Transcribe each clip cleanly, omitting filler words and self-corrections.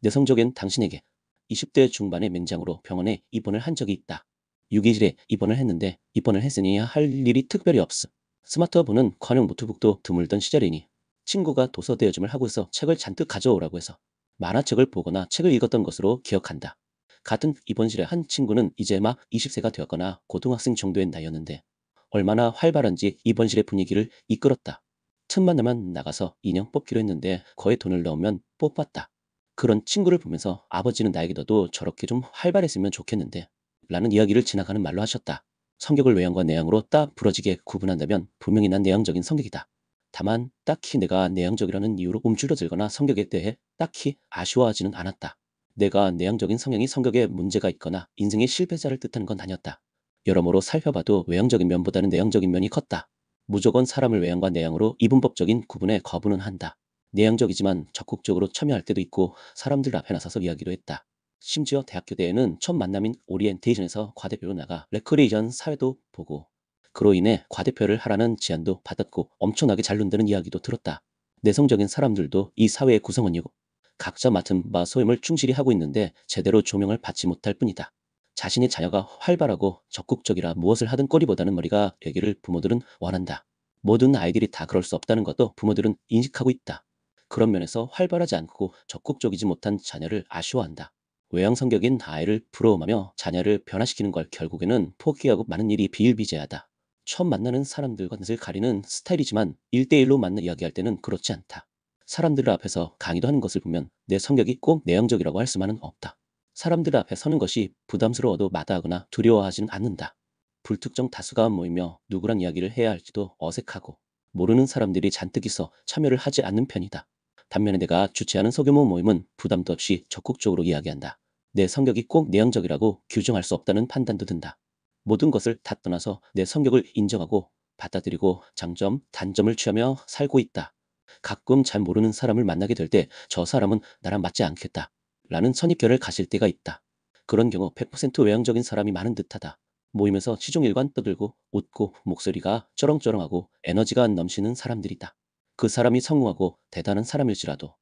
내성적인 당신에게 20대 중반의 맹장으로 병원에 입원을 한 적이 있다. 6일에 입원을 했는데 입원을 했으니 할 일이 특별히 없음. 스마트폰은 노트북도 드물던 시절이니 친구가 도서 대여점을 하고서 책을 잔뜩 가져오라고 해서 만화책을 보거나 책을 읽었던 것으로 기억한다. 같은 입원실의 한 친구는 이제 막 20세가 되었거나 고등학생 정도의 나이였는데 얼마나 활발한지 입원실의 분위기를 이끌었다. 틈만 나면 나가서 인형 뽑기로 했는데 거에 돈을 넣으면 뽑았다. 그런 친구를 보면서 아버지는 나에게 너도 저렇게 좀 활발했으면 좋겠는데 라는 이야기를 지나가는 말로 하셨다. 성격을 외향과 내향으로 딱 부러지게 구분한다면 분명히 난 내향적인 성격이다. 다만 딱히 내가 내향적이라는 이유로 움츠러들거나 성격에 대해 딱히 아쉬워하지는 않았다. 내가 내향적인 성향이 성격에 문제가 있거나 인생의 실패자를 뜻하는 건 아니었다. 여러모로 살펴봐도 외향적인 면보다는 내향적인 면이 컸다. 무조건 사람을 외향과 내향으로 이분법적인 구분에 거부는 한다. 내향적이지만 적극적으로 참여할 때도 있고 사람들 앞에 나서서 이야기도 했다. 심지어 대학교 때에는 첫 만남인 오리엔테이션에서 과대표로 나가 레크리에이션 사회도 보고 그로 인해 과대표를 하라는 제안도 받았고 엄청나게 잘 논다는 이야기도 들었다. 내성적인 사람들도 이 사회의 구성원이고 각자 맡은 바 소임을 충실히 하고 있는데 제대로 조명을 받지 못할 뿐이다. 자신의 자녀가 활발하고 적극적이라 무엇을 하든 꼬리보다는 머리가 되기를 부모들은 원한다. 모든 아이들이 다 그럴 수 없다는 것도 부모들은 인식하고 있다. 그런 면에서 활발하지 않고 적극적이지 못한 자녀를 아쉬워한다. 외향 성격인 아이를 부러워하며 자녀를 변화시키는 걸 결국에는 포기하고 많은 일이 비일비재하다. 처음 만나는 사람들과 낯을 가리는 스타일이지만 1대1로 만나 이야기할 때는 그렇지 않다. 사람들 앞에서 강의도 하는 것을 보면 내 성격이 꼭 내향적이라고 할 수만은 없다. 사람들 앞에 서는 것이 부담스러워도 마다하거나 두려워하지는 않는다. 불특정 다수가 모이며 누구랑 이야기를 해야 할지도 어색하고 모르는 사람들이 잔뜩 있어 참여를 하지 않는 편이다. 반면에 내가 주최하는 소규모 모임은 부담도 없이 적극적으로 이야기한다. 내 성격이 꼭 내향적이라고 규정할 수 없다는 판단도 든다. 모든 것을 다 떠나서 내 성격을 인정하고 받아들이고 장점, 단점을 취하며 살고 있다. 가끔 잘 모르는 사람을 만나게 될 때 저 사람은 나랑 맞지 않겠다 라는 선입견을 가질 때가 있다. 그런 경우 100% 외향적인 사람이 많은 듯하다. 모임에서 시종일관 떠들고 웃고 목소리가 쩌렁쩌렁하고 에너지가 넘치는 사람들이다. 그 사람이 성공하고 대단한 사람일지라도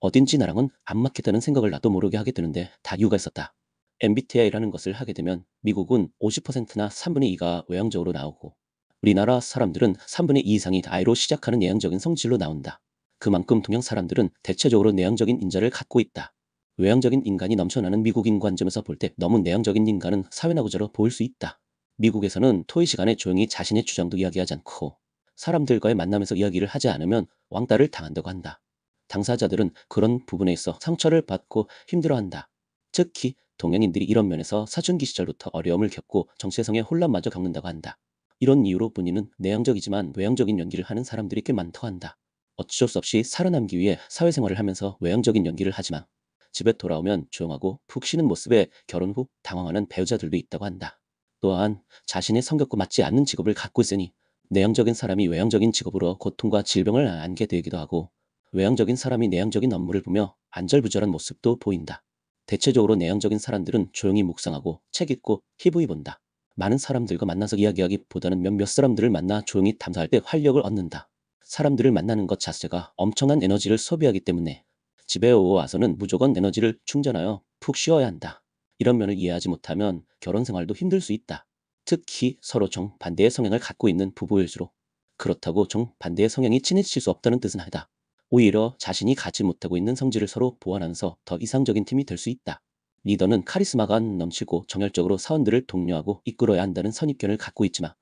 어딘지 나랑은 안 맞겠다는 생각을 나도 모르게 하게 되는데 다 이유가 있었다. MBTI라는 것을 하게 되면 미국은 50%나 3분의 2가 외향적으로 나오고 우리나라 사람들은 3분의 2 이상이 I로 시작하는 내향적인 성질로 나온다. 그만큼 동양 사람들은 대체적으로 내향적인 인자를 갖고 있다. 외향적인 인간이 넘쳐나는 미국인 관점에서 볼 때 너무 내향적인 인간은 사회나구자로 보일 수 있다. 미국에서는 토의 시간에 조용히 자신의 주장도 이야기하지 않고 사람들과의 만남에서 이야기를 하지 않으면 왕따를 당한다고 한다. 당사자들은 그런 부분에 있어 상처를 받고 힘들어한다. 특히 동양인들이 이런 면에서 사춘기 시절부터 어려움을 겪고 정체성의 혼란마저 겪는다고 한다. 이런 이유로 본인은 내향적이지만 외향적인 연기를 하는 사람들이 꽤 많다고 한다. 어쩔 수 없이 살아남기 위해 사회생활을 하면서 외향적인 연기를 하지만 집에 돌아오면 조용하고 푹 쉬는 모습에 결혼 후 당황하는 배우자들도 있다고 한다. 또한 자신의 성격과 맞지 않는 직업을 갖고 있으니 내향적인 사람이 외향적인 직업으로 고통과 질병을 안게 되기도 하고 외향적인 사람이 내향적인 업무를 보며 안절부절한 모습도 보인다. 대체적으로 내향적인 사람들은 조용히 묵상하고 책 읽고 TV 본다. 많은 사람들과 만나서 이야기하기보다는 몇몇 사람들을 만나 조용히 담소할 때 활력을 얻는다. 사람들을 만나는 것 자체가 엄청난 에너지를 소비하기 때문에 집에 와서는 무조건 에너지를 충전하여 푹 쉬어야 한다. 이런 면을 이해하지 못하면 결혼 생활도 힘들 수 있다. 특히 서로 정반대의 성향을 갖고 있는 부부일수록 그렇다고 정반대의 성향이 친해질 수 없다는 뜻은 아니다. 오히려 자신이 갖지 못하고 있는 성질을 서로 보완하면서 더 이상적인 팀이 될 수 있다. 리더는 카리스마가 넘치고 정열적으로 사원들을 독려하고 이끌어야 한다는 선입견을 갖고 있지만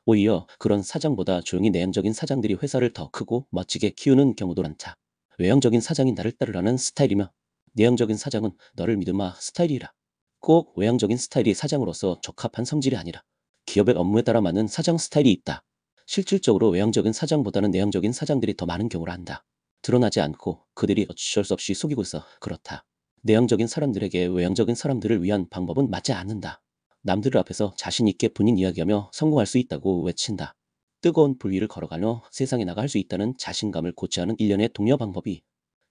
오히려 그런 사장보다 조용히 내향적인 사장들이 회사를 더 크고 멋지게 키우는 경우도 많다. 외향적인 사장이 나를 따르라는 스타일이며 내향적인 사장은 너를 믿음아 스타일이라. 꼭 외향적인 스타일이 사장으로서 적합한 성질이 아니라 기업의 업무에 따라 맞는 사장 스타일이 있다. 실질적으로 외향적인 사장보다는 내향적인 사장들이 더 많은 경우라 한다. 드러나지 않고 그들이 어쩔 수 없이 속이고 있어 그렇다. 내향적인 사람들에게 외향적인 사람들을 위한 방법은 맞지 않는다. 남들 앞에서 자신 있게 본인 이야기하며 성공할 수 있다고 외친다. 뜨거운 불 위를 걸어가며 세상에 나갈 수 있다는 자신감을 고취하는 일련의 독려 방법이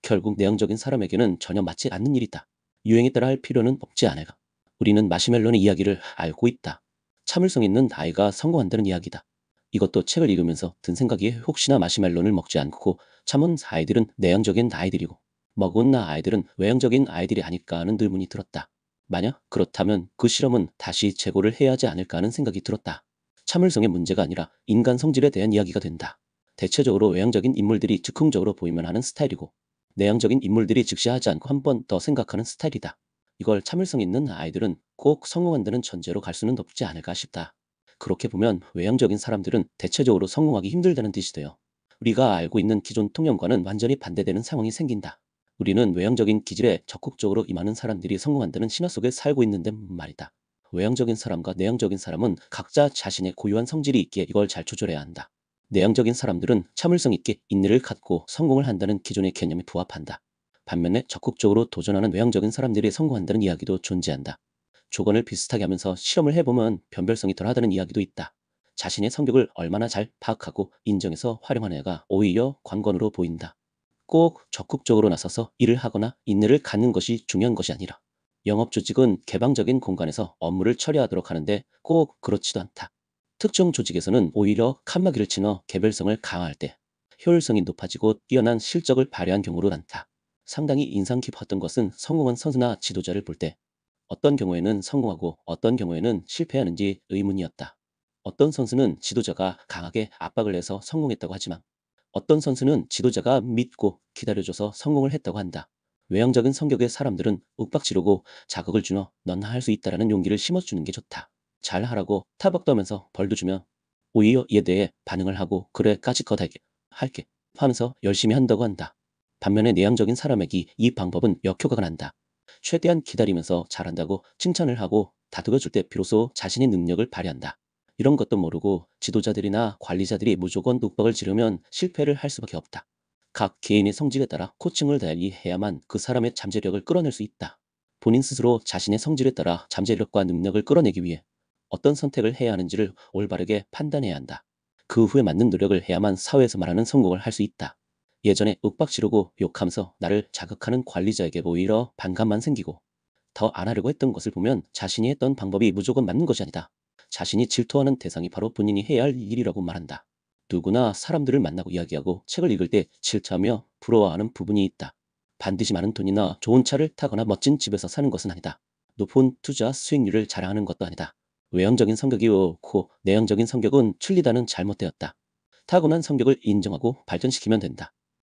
결국 내향적인 사람에게는 전혀 맞지 않는 일이다. 유행에 따라 할 필요는 없지 않을까. 우리는 마시멜로의 이야기를 알고 있다. 참을성 있는 아이가 성공한다는 이야기다. 이것도 책을 읽으면서 든 생각이 혹시나 마시멜로를 먹지 않고 참은 아이들은 내향적인 아이들이고 머구나 아이들은 외형적인 아이들이 아닐까 하는 의문이 들었다. 만약 그렇다면 그 실험은 다시 재고를 해야 하지 않을까 하는 생각이 들었다. 참을성의 문제가 아니라 인간 성질에 대한 이야기가 된다. 대체적으로 외형적인 인물들이 즉흥적으로 보이면 하는 스타일이고, 내향적인 인물들이 즉시하지 않고 한 번 더 생각하는 스타일이다. 이걸 참을성 있는 아이들은 꼭 성공한다는 전제로 갈 수는 없지 않을까 싶다. 그렇게 보면 외향적인 사람들은 대체적으로 성공하기 힘들다는 뜻이 돼요. 우리가 알고 있는 기존 통념과는 완전히 반대되는 상황이 생긴다. 우리는 외향적인 기질에 적극적으로 임하는 사람들이 성공한다는 신화 속에 살고 있는데 말이다. 외향적인 사람과 내향적인 사람은 각자 자신의 고유한 성질이 있기에 이걸 잘 조절해야 한다. 내향적인 사람들은 참을성 있게 인내를 갖고 성공을 한다는 기존의 개념에 부합한다. 반면에 적극적으로 도전하는 외향적인 사람들이 성공한다는 이야기도 존재한다. 조건을 비슷하게 하면서 실험을 해보면 변별성이 덜하다는 이야기도 있다. 자신의 성격을 얼마나 잘 파악하고 인정해서 활용하는 애가 오히려 관건으로 보인다. 꼭 적극적으로 나서서 일을 하거나 인내를 갖는 것이 중요한 것이 아니라, 영업조직은 개방적인 공간에서 업무를 처리하도록 하는데 꼭 그렇지도 않다. 특정 조직에서는 오히려 칸막이를 치며 개별성을 강화할 때 효율성이 높아지고 뛰어난 실적을 발휘한 경우로 많다. 상당히 인상 깊었던 것은 성공한 선수나 지도자를 볼 때 어떤 경우에는 성공하고 어떤 경우에는 실패하는지 의문이었다. 어떤 선수는 지도자가 강하게 압박을 해서 성공했다고 하지만, 어떤 선수는 지도자가 믿고 기다려줘서 성공을 했다고 한다. 외향적인 성격의 사람들은 윽박 지르고 자극을 주며 넌 할 수 있다라는 용기를 심어주는 게 좋다. 잘 하라고 타박도 하면서 벌도 주며 오히려 이에 대해 반응을 하고 그래 까짓거 할게 하면서 열심히 한다고 한다. 반면에 내향적인 사람에게 이 방법은 역효과가 난다. 최대한 기다리면서 잘한다고 칭찬을 하고 다독여줄 때 비로소 자신의 능력을 발휘한다. 이런 것도 모르고 지도자들이나 관리자들이 무조건 윽박을 지르면 실패를 할 수밖에 없다. 각 개인의 성질에 따라 코칭을 달리해야만 그 사람의 잠재력을 끌어낼 수 있다. 본인 스스로 자신의 성질에 따라 잠재력과 능력을 끌어내기 위해 어떤 선택을 해야 하는지를 올바르게 판단해야 한다. 그 후에 맞는 노력을 해야만 사회에서 말하는 성공을 할 수 있다. 예전에 윽박 지르고 욕하면서 나를 자극하는 관리자에게 오히려 반감만 생기고 더 안 하려고 했던 것을 보면 자신이 했던 방법이 무조건 맞는 것이 아니다. 자신이 질투하는 대상이 바로 본인이 해야 할 일이라고 말한다. 누구나 사람들을 만나고 이야기하고 책을 읽을 때 질투하며 부러워하는 부분이 있다. 반드시 많은 돈이나 좋은 차를 타거나 멋진 집에서 사는 것은 아니다. 높은 투자 수익률을 자랑하는 것도 아니다. 외형적인 성격이 옳고 내형적인 성격은 틀리다는 잘못되었다. 타고난 성격을 인정하고 발전시키면 된다.